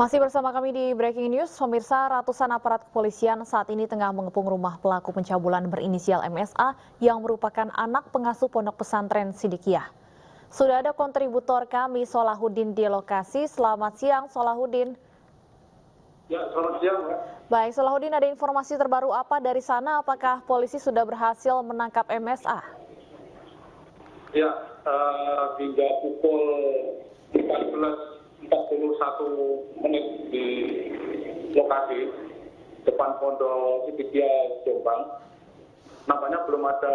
Masih bersama kami di Breaking News, pemirsa, ratusan aparat kepolisian saat ini tengah mengepung rumah pelaku pencabulan berinisial MSA yang merupakan anak pengasuh pondok pesantren Sidikiyah. Sudah ada kontributor kami, Solahuddin, di lokasi. Selamat siang, Solahuddin. Ya, selamat siang, Mbak. Baik, Solahuddin, ada informasi terbaru apa dari sana? Apakah polisi sudah berhasil menangkap MSA? Ya, hingga pukul 14.41 di lokasi depan Pondok Sidikiyah Jombang, nampaknya belum ada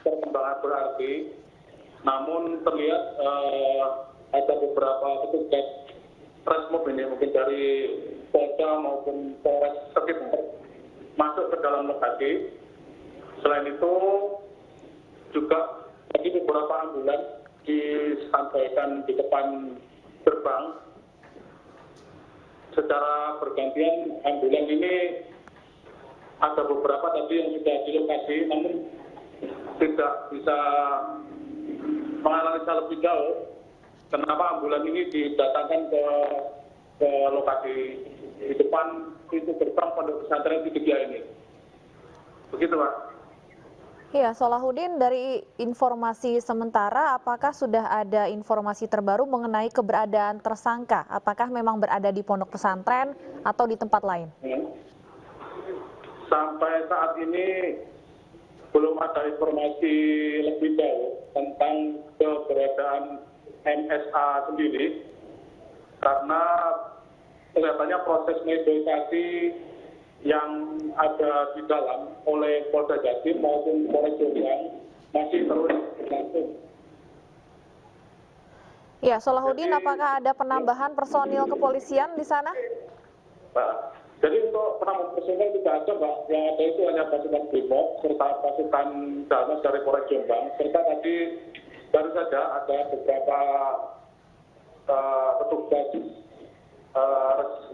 perkembangan berarti. Namun terlihat ada beberapa petugas Resmob ini, mungkin dari Polda maupun Polres sekitar, masuk ke dalam lokasi. Selain itu juga tadi beberapa ambulans disampaikan di depan gerbang. Secara bergantian ambulans ini ada beberapa tadi yang sudah di lokasi, namun tidak bisa menganalisa lebih jauh kenapa ambulans ini didatangkan ke lokasi di depan pintu gerbang Pondok Pesantren Sidikiyah ini. Begitu, Pak. Ya, Solahuddin, dari informasi sementara, apakah sudah ada informasi terbaru mengenai keberadaan tersangka? Apakah memang berada di pondok pesantren atau di tempat lain? Sampai saat ini belum ada informasi lebih jauh tentang keberadaan MSA sendiri, karena kelihatannya proses negosiasi yang ada di dalam oleh Polda Jatim maupun Polres Jombang masih terus berlangsung. Ya, Solahuddin, apakah ada penambahan personil kepolisian di sana? Nah, jadi untuk penambahan personil tidak ada, Mbak. Yang ada itu hanya pasukan Brimob serta pasukan Dalmas dari Polres Jombang, serta tadi baru saja ada beberapa petugas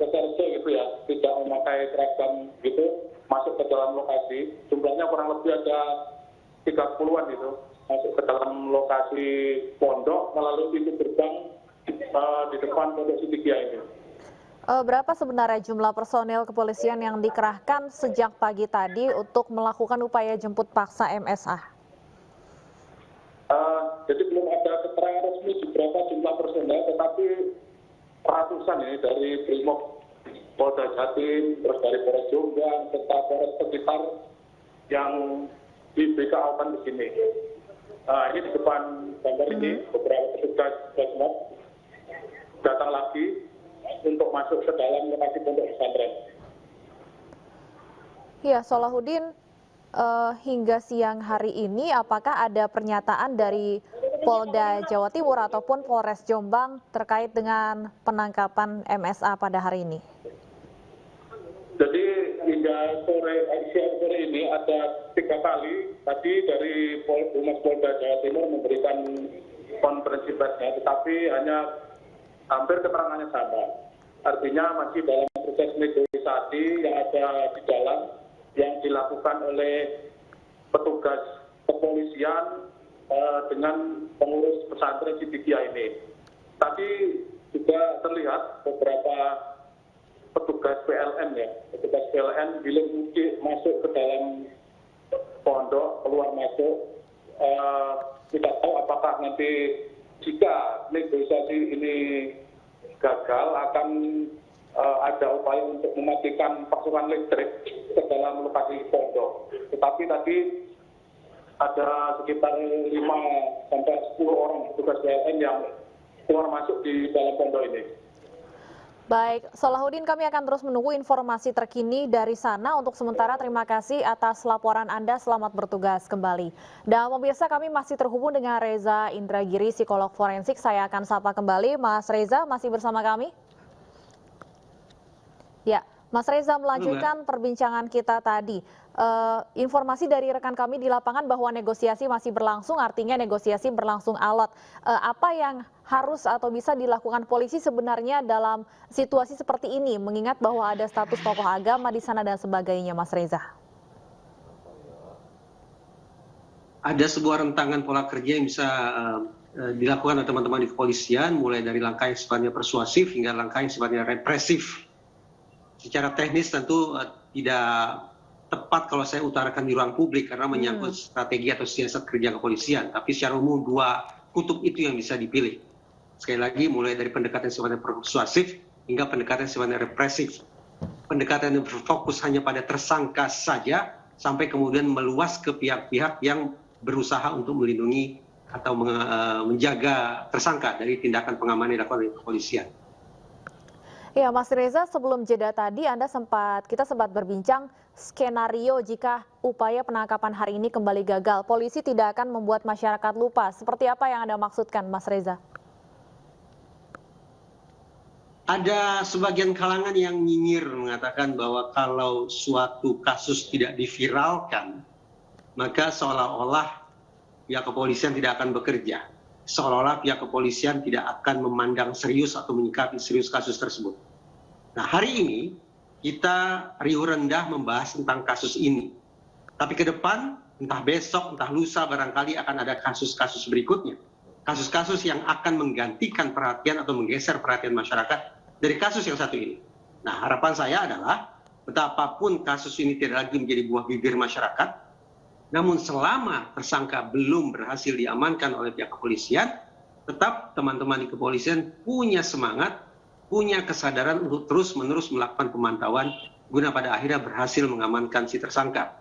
reserse gitu ya, tidak memakai seragam gitu, masuk ke dalam lokasi. Jumlahnya kurang lebih ada 30-an gitu, masuk ke dalam lokasi pondok melalui pintu gerbang di depan Pondok Sidikiyah ini. Berapa sebenarnya jumlah personil kepolisian yang dikerahkan sejak pagi tadi untuk melakukan upaya jemput paksa MSA? Jadi belum ada keterangan resmi berapa jumlah personil, tetapi ratusan ini dari Brimob Polda Jatim, terus dari Polres Jombang, serta Polres sekitar yang di BKA-kan di sini. Ini di depan gambar ini beberapa petugas Resmob datang lagi untuk masuk ke dalam lokasi pondok pesantren. Ya, Solahuddin, hingga siang hari ini apakah ada pernyataan dari Polda Jawa Timur ataupun Polres Jombang terkait dengan penangkapan MSA pada hari ini? Jadi hingga siang sore ini ada 3 kali tadi dari Humas Polda Jawa Timur memberikan konferensi persnya, tetapi hanya hampir keterangannya sama. Artinya masih dalam proses negosiasi yang ada di dalam yang dilakukan oleh petugas kepolisian dengan pengurus pesantren Sidikiyah ini. Tadi juga terlihat beberapa petugas PLN ya, petugas PLN bila masuk ke dalam pondok, keluar masuk. Tidak tahu apakah nanti jika negosiasi ini gagal akan ada upaya untuk mematikan pasokan listrik ke dalam lokasi pondok. Tetapi tadi ada sekitar 5 sampai 10 orang petugas PLN yang keluar masuk di dalam pondok ini. Baik, Solahuddin, kami akan terus menunggu informasi terkini dari sana. Untuk sementara, terima kasih atas laporan Anda. Selamat bertugas kembali. Dan pemirsa, kami masih terhubung dengan Reza Indragiri, psikolog forensik. Saya akan sapa kembali. Mas Reza, masih bersama kami? Ya, Mas Reza, melanjutkan perbincangan kita tadi. Informasi dari rekan kami di lapangan bahwa negosiasi masih berlangsung, artinya negosiasi berlangsung alot. Apa yang harus atau bisa dilakukan polisi sebenarnya dalam situasi seperti ini, mengingat bahwa ada status tokoh agama di sana dan sebagainya, Mas Reza? Ada sebuah rentangan pola kerja yang bisa dilakukan oleh teman-teman di kepolisian, mulai dari langkah yang sifatnya persuasif hingga langkah yang sifatnya represif. Secara teknis tentu tidak tepat kalau saya utarakan di ruang publik karena menyangkut strategi atau siasat kerja kepolisian. Tapi secara umum dua kutub itu yang bisa dipilih. Sekali lagi mulai dari pendekatan sifatnya persuasif hingga pendekatan sifatnya represif. Pendekatan yang berfokus hanya pada tersangka saja sampai kemudian meluas ke pihak-pihak yang berusaha untuk melindungi atau menjaga tersangka dari tindakan pengamanan yang dilakukan oleh kepolisian. Ya, Mas Reza, sebelum jeda tadi kita sempat berbincang skenario jika upaya penangkapan hari ini kembali gagal. Polisi tidak akan membuat masyarakat lupa. Seperti apa yang Anda maksudkan, Mas Reza? Ada sebagian kalangan yang nyinyir mengatakan bahwa kalau suatu kasus tidak diviralkan, maka seolah-olah pihak kepolisian tidak akan bekerja. Seolah-olah pihak kepolisian tidak akan memandang serius atau menyikapi serius kasus tersebut. Nah, hari ini kita riuh rendah membahas tentang kasus ini. Tapi ke depan, entah besok, entah lusa, barangkali akan ada kasus-kasus berikutnya. Kasus-kasus yang akan menggantikan perhatian atau menggeser perhatian masyarakat dari kasus yang satu ini. Nah, harapan saya adalah betapapun kasus ini tidak lagi menjadi buah bibir masyarakat, namun selama tersangka belum berhasil diamankan oleh pihak kepolisian, tetap teman-teman di kepolisian punya semangat, punya kesadaran untuk terus-menerus melakukan pemantauan guna pada akhirnya berhasil mengamankan si tersangka.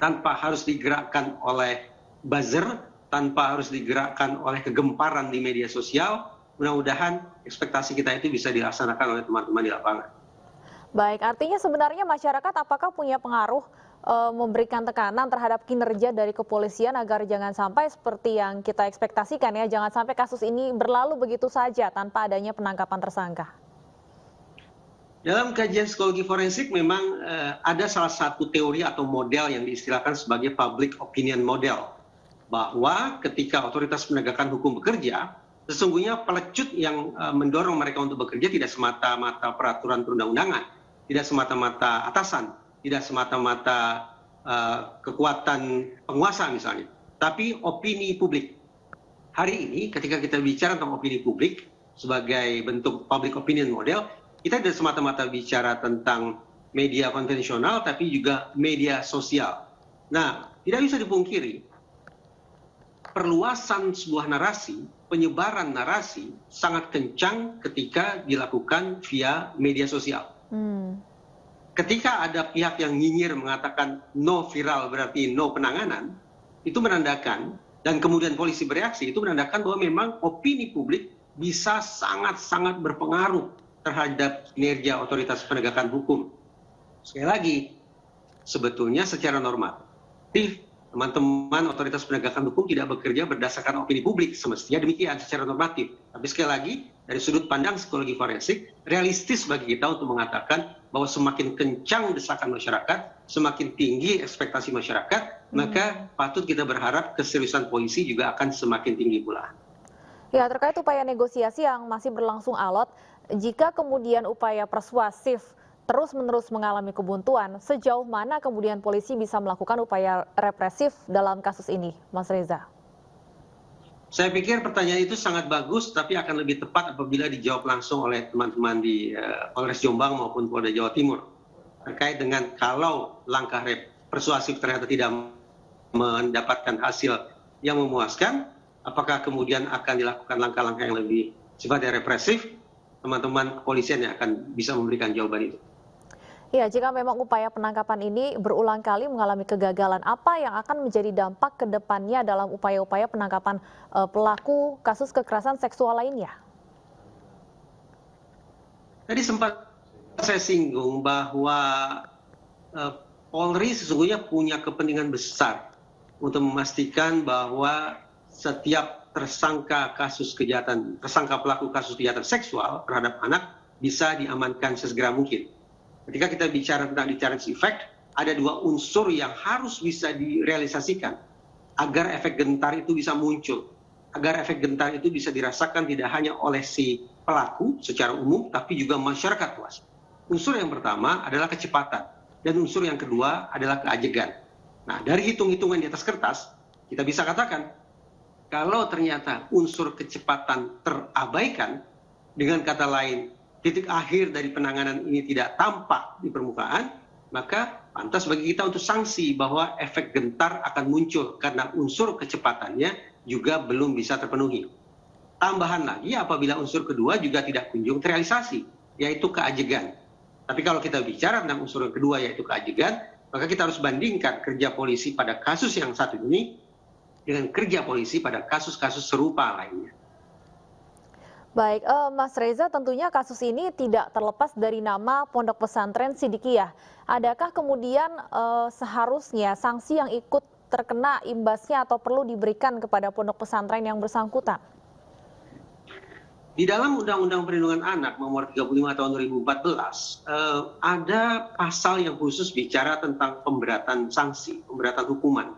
Tanpa harus digerakkan oleh buzzer, tanpa harus digerakkan oleh kegemparan di media sosial, mudah-mudahan ekspektasi kita itu bisa dilaksanakan oleh teman-teman di lapangan. Baik, artinya sebenarnya masyarakat apakah punya pengaruh memberikan tekanan terhadap kinerja dari kepolisian agar jangan sampai seperti yang kita ekspektasikan ya, jangan sampai kasus ini berlalu begitu saja tanpa adanya penangkapan tersangka? Dalam kajian psikologi forensik memang ada salah satu teori atau model yang diistilahkan sebagai public opinion model, bahwa ketika otoritas penegakan hukum bekerja, sesungguhnya pelecut yang mendorong mereka untuk bekerja tidak semata-mata peraturan perundang-undangan, tidak semata-mata atasan, tidak semata-mata kekuatan penguasa misalnya, tapi opini publik. Hari ini ketika kita bicara tentang opini publik sebagai bentuk public opinion model, kita tidak semata-mata bicara tentang media konvensional, tapi juga media sosial. Nah, tidak bisa dipungkiri, perluasan sebuah narasi, penyebaran narasi sangat kencang ketika dilakukan via media sosial. Ketika ada pihak yang nyinyir mengatakan no viral berarti no penanganan, itu menandakan, dan kemudian polisi bereaksi, itu menandakan bahwa memang opini publik bisa sangat-sangat berpengaruh terhadap kinerja otoritas penegakan hukum. Sekali lagi, sebetulnya secara normatif, teman-teman otoritas penegakan hukum tidak bekerja berdasarkan opini publik, semestinya demikian secara normatif. Tapi sekali lagi, dari sudut pandang psikologi forensik, realistis bagi kita untuk mengatakan bahwa semakin kencang desakan masyarakat, semakin tinggi ekspektasi masyarakat, maka patut kita berharap keseriusan polisi juga akan semakin tinggi pula. Ya, terkait upaya negosiasi yang masih berlangsung alot, jika kemudian upaya persuasif terus-menerus mengalami kebuntuan, sejauh mana kemudian polisi bisa melakukan upaya represif dalam kasus ini, Mas Reza? Saya pikir pertanyaan itu sangat bagus, tapi akan lebih tepat apabila dijawab langsung oleh teman-teman di Polres Jombang maupun Polda Jawa Timur. Terkait dengan kalau langkah persuasif ternyata tidak mendapatkan hasil yang memuaskan, apakah kemudian akan dilakukan langkah-langkah yang lebih sifatnya represif, teman-teman kepolisian yang akan bisa memberikan jawaban itu. Ya, jika memang upaya penangkapan ini berulang kali mengalami kegagalan, apa yang akan menjadi dampak ke depannya dalam upaya-upaya penangkapan pelaku kasus kekerasan seksual lainnya? Tadi sempat saya singgung bahwa Polri sesungguhnya punya kepentingan besar untuk memastikan bahwa setiap tersangka pelaku kasus kejahatan seksual terhadap anak bisa diamankan sesegera mungkin. Ketika kita bicara tentang deterrence effect, ada dua unsur yang harus bisa direalisasikan agar efek gentar itu bisa muncul, agar efek gentar itu bisa dirasakan tidak hanya oleh si pelaku secara umum, tapi juga masyarakat luas. Unsur yang pertama adalah kecepatan, dan unsur yang kedua adalah keajegan. Nah, dari hitung-hitungan di atas kertas, kita bisa katakan Kalau ternyata unsur kecepatan terabaikan, dengan kata lain, titik akhir dari penanganan ini tidak tampak di permukaan, maka pantas bagi kita untuk sanksi bahwa efek gentar akan muncul karena unsur kecepatannya juga belum bisa terpenuhi. Tambahan lagi apabila unsur kedua juga tidak kunjung terrealisasi, yaitu keajegan. Tapi kalau kita bicara tentang unsur yang kedua yaitu keajegan, maka kita harus bandingkan kerja polisi pada kasus yang satu ini dengan kerja polisi pada kasus-kasus serupa lainnya. Baik, Mas Reza, tentunya kasus ini tidak terlepas dari nama Pondok Pesantren Sidikiyah. Adakah kemudian seharusnya sanksi yang ikut terkena imbasnya atau perlu diberikan kepada pondok pesantren yang bersangkutan? Di dalam Undang-Undang Perlindungan Anak Nomor 35 Tahun 2014 ada pasal yang khusus bicara tentang pemberatan sanksi, pemberatan hukuman.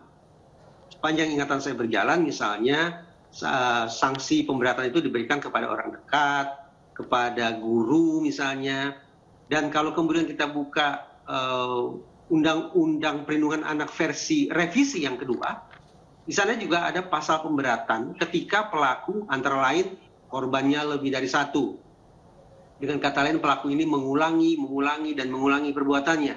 Sepanjang ingatan saya berjalan, misalnya sanksi pemberatan itu diberikan kepada orang dekat, kepada guru misalnya. Dan kalau kemudian kita buka Undang-Undang Perlindungan Anak versi revisi yang kedua, di sana juga ada pasal pemberatan ketika pelaku antara lain korbannya lebih dari satu. Dengan kata lain, pelaku ini mengulangi perbuatannya.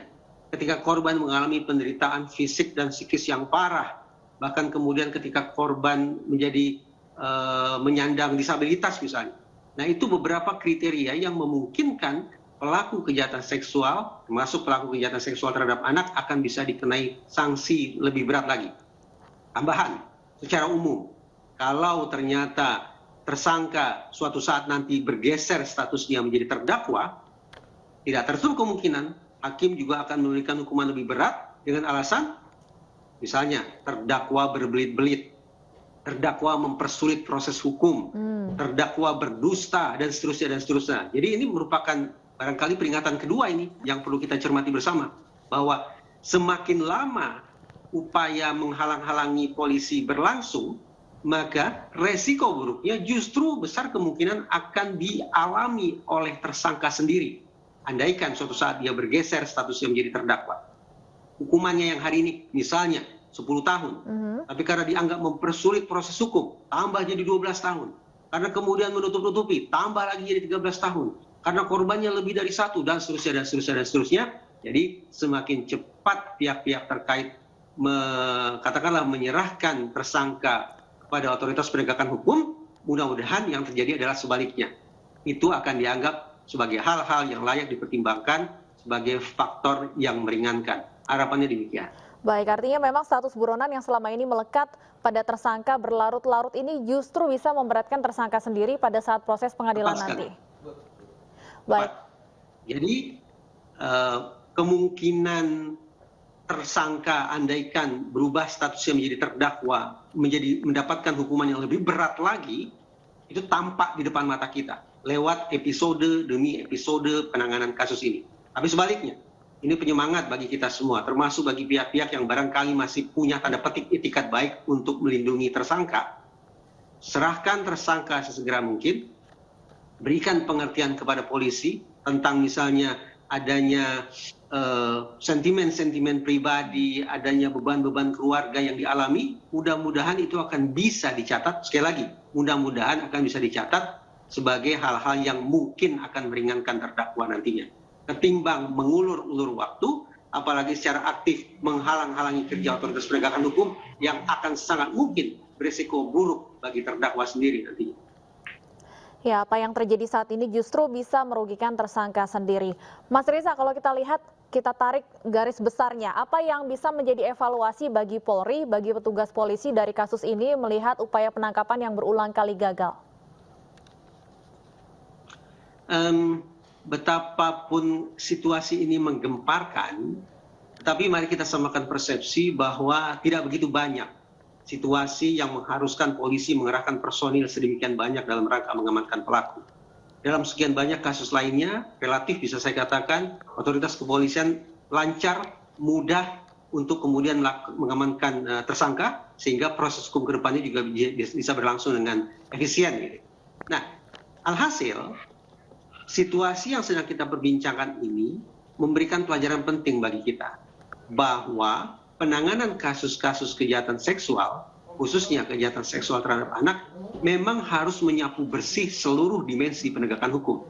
Ketika korban mengalami penderitaan fisik dan psikis yang parah, bahkan kemudian ketika korban menjadi menyandang disabilitas misalnya. Nah, itu beberapa kriteria yang memungkinkan pelaku kejahatan seksual, termasuk pelaku kejahatan seksual terhadap anak, akan bisa dikenai sanksi lebih berat lagi. Tambahan, secara umum, kalau ternyata tersangka suatu saat nanti bergeser statusnya menjadi terdakwa, tidak tertutup kemungkinan hakim juga akan memberikan hukuman lebih berat dengan alasan misalnya terdakwa berbelit-belit, terdakwa mempersulit proses hukum, terdakwa berdusta, dan seterusnya, dan seterusnya. Jadi ini merupakan barangkali peringatan kedua ini yang perlu kita cermati bersama, bahwa semakin lama upaya menghalang-halangi polisi berlangsung, maka resiko buruknya justru besar kemungkinan akan dialami oleh tersangka sendiri. Andaikan suatu saat dia bergeser statusnya menjadi terdakwa. Hukumannya yang hari ini misalnya 10 tahun, tapi karena dianggap mempersulit proses hukum, tambah jadi 12 tahun. Karena kemudian menutup-nutupi, tambah lagi jadi 13 tahun. Karena korbannya lebih dari satu, dan seterusnya, dan seterusnya, dan seterusnya. Jadi semakin cepat pihak-pihak terkait katakanlah menyerahkan tersangka pada otoritas penegakan hukum, mudah-mudahan yang terjadi adalah sebaliknya. Itu akan dianggap sebagai hal-hal yang layak dipertimbangkan sebagai faktor yang meringankan. Harapannya demikian. Baik, artinya memang status buronan yang selama ini melekat pada tersangka berlarut-larut ini justru bisa memberatkan tersangka sendiri pada saat proses pengadilan nanti. Baik. Jadi kemungkinan tersangka andaikan berubah statusnya menjadi terdakwa, mendapatkan hukuman yang lebih berat lagi, itu tampak di depan mata kita lewat episode demi episode penanganan kasus ini. Tapi sebaliknya, ini penyemangat bagi kita semua, termasuk bagi pihak-pihak yang barangkali masih punya tanda petik itikat baik untuk melindungi tersangka. Serahkan tersangka sesegera mungkin, berikan pengertian kepada polisi tentang misalnya adanya sentimen-sentimen pribadi, adanya beban-beban keluarga yang dialami, mudah-mudahan itu akan bisa dicatat, sekali lagi, mudah-mudahan akan bisa dicatat sebagai hal-hal yang mungkin akan meringankan terdakwa nantinya. Ketimbang mengulur-ulur waktu, apalagi secara aktif menghalang-halangi kerja otoritas penegakan hukum yang akan sangat mungkin berisiko buruk bagi terdakwa sendiri nantinya. Ya, apa yang terjadi saat ini justru bisa merugikan tersangka sendiri. Mas Reza, kalau kita lihat, kita tarik garis besarnya, apa yang bisa menjadi evaluasi bagi Polri, bagi petugas polisi dari kasus ini melihat upaya penangkapan yang berulang kali gagal? Betapapun situasi ini menggemparkan, tapi mari kita samakan persepsi bahwa tidak begitu banyak situasi yang mengharuskan polisi mengerahkan personil sedemikian banyak dalam rangka mengamankan pelaku. Dalam sekian banyak kasus lainnya, relatif bisa saya katakan, otoritas kepolisian lancar, mudah untuk kemudian mengamankan tersangka, sehingga proses hukum ke depannya juga bisa berlangsung dengan efisien. Gitu. Nah, alhasil, situasi yang sedang kita perbincangkan ini memberikan pelajaran penting bagi kita, bahwa penanganan kasus-kasus kejahatan seksual khususnya kejahatan seksual terhadap anak, memang harus menyapu bersih seluruh dimensi penegakan hukum.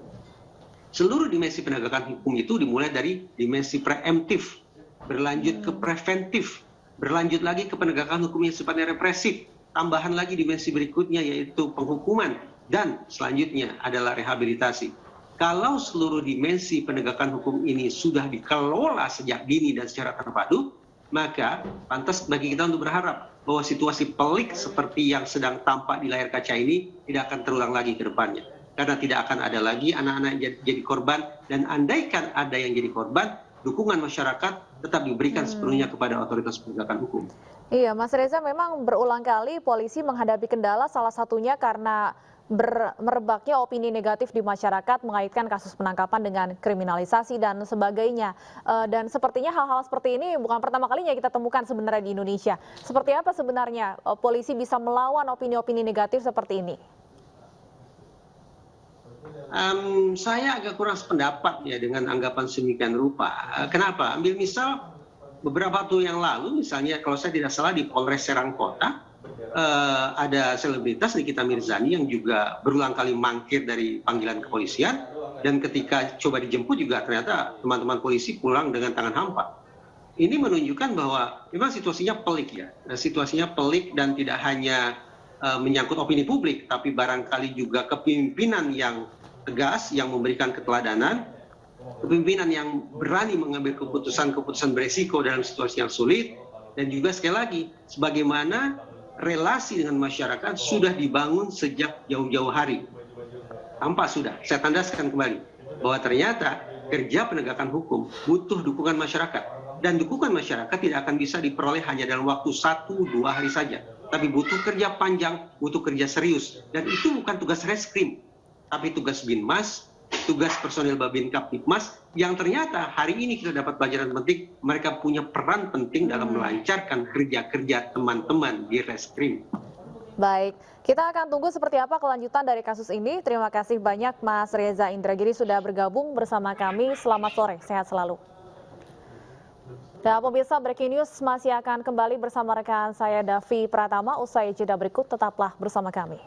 Seluruh dimensi penegakan hukum itu dimulai dari dimensi preemptif, berlanjut ke preventif, berlanjut lagi ke penegakan hukum yang sifatnya represif, tambahan lagi dimensi berikutnya yaitu penghukuman, dan selanjutnya adalah rehabilitasi. Kalau seluruh dimensi penegakan hukum ini sudah dikelola sejak dini dan secara terpadu, maka pantas bagi kita untuk berharap bahwa situasi pelik seperti yang sedang tampak di layar kaca ini tidak akan terulang lagi ke depannya. Karena tidak akan ada lagi anak-anak yang jadi korban, dan andaikan ada yang jadi korban, dukungan masyarakat tetap diberikan sepenuhnya kepada otoritas penegakan hukum. Iya, Mas Reza, memang berulang kali polisi menghadapi kendala, salah satunya karena merebaknya opini negatif di masyarakat mengaitkan kasus penangkapan dengan kriminalisasi dan sebagainya. Dan sepertinya hal-hal seperti ini bukan pertama kalinya kita temukan sebenarnya di Indonesia. Seperti apa sebenarnya polisi bisa melawan opini-opini negatif seperti ini? Saya agak kurang sependapat ya dengan anggapan sedemikian rupa. Kenapa? Ambil misal beberapa waktu yang lalu, misalnya kalau saya tidak salah di Polres Serang Kota, ada selebritas Nikita Mirzani yang juga berulang kali mangkir dari panggilan kepolisian, dan ketika coba dijemput juga ternyata teman-teman polisi pulang dengan tangan hampa. Ini menunjukkan bahwa memang situasinya pelik ya, situasinya pelik dan tidak hanya menyangkut opini publik, tapi barangkali juga kepemimpinan yang tegas, yang memberikan keteladanan, kepemimpinan yang berani mengambil keputusan-keputusan beresiko dalam situasi yang sulit, dan juga sekali lagi sebagaimana relasi dengan masyarakat sudah dibangun sejak jauh-jauh hari. Tampak sudah, saya tandaskan kembali bahwa ternyata kerja penegakan hukum butuh dukungan masyarakat, dan dukungan masyarakat tidak akan bisa diperoleh hanya dalam waktu 1-2 hari saja, tapi butuh kerja panjang, butuh kerja serius, dan itu bukan tugas reskrim, tapi tugas Binmas, tugas personil Babin Kaptipmas, yang ternyata hari ini kita dapat pelajaran penting, mereka punya peran penting dalam melancarkan kerja-kerja teman-teman di reskrim. Baik, kita akan tunggu seperti apa kelanjutan dari kasus ini. Terima kasih banyak Mas Reza Indragiri sudah bergabung bersama kami. Selamat sore, sehat selalu. Dan pemirsa, Breaking News masih akan kembali bersama rekan saya Davi Pratama. Usai jeda berikut, tetaplah bersama kami.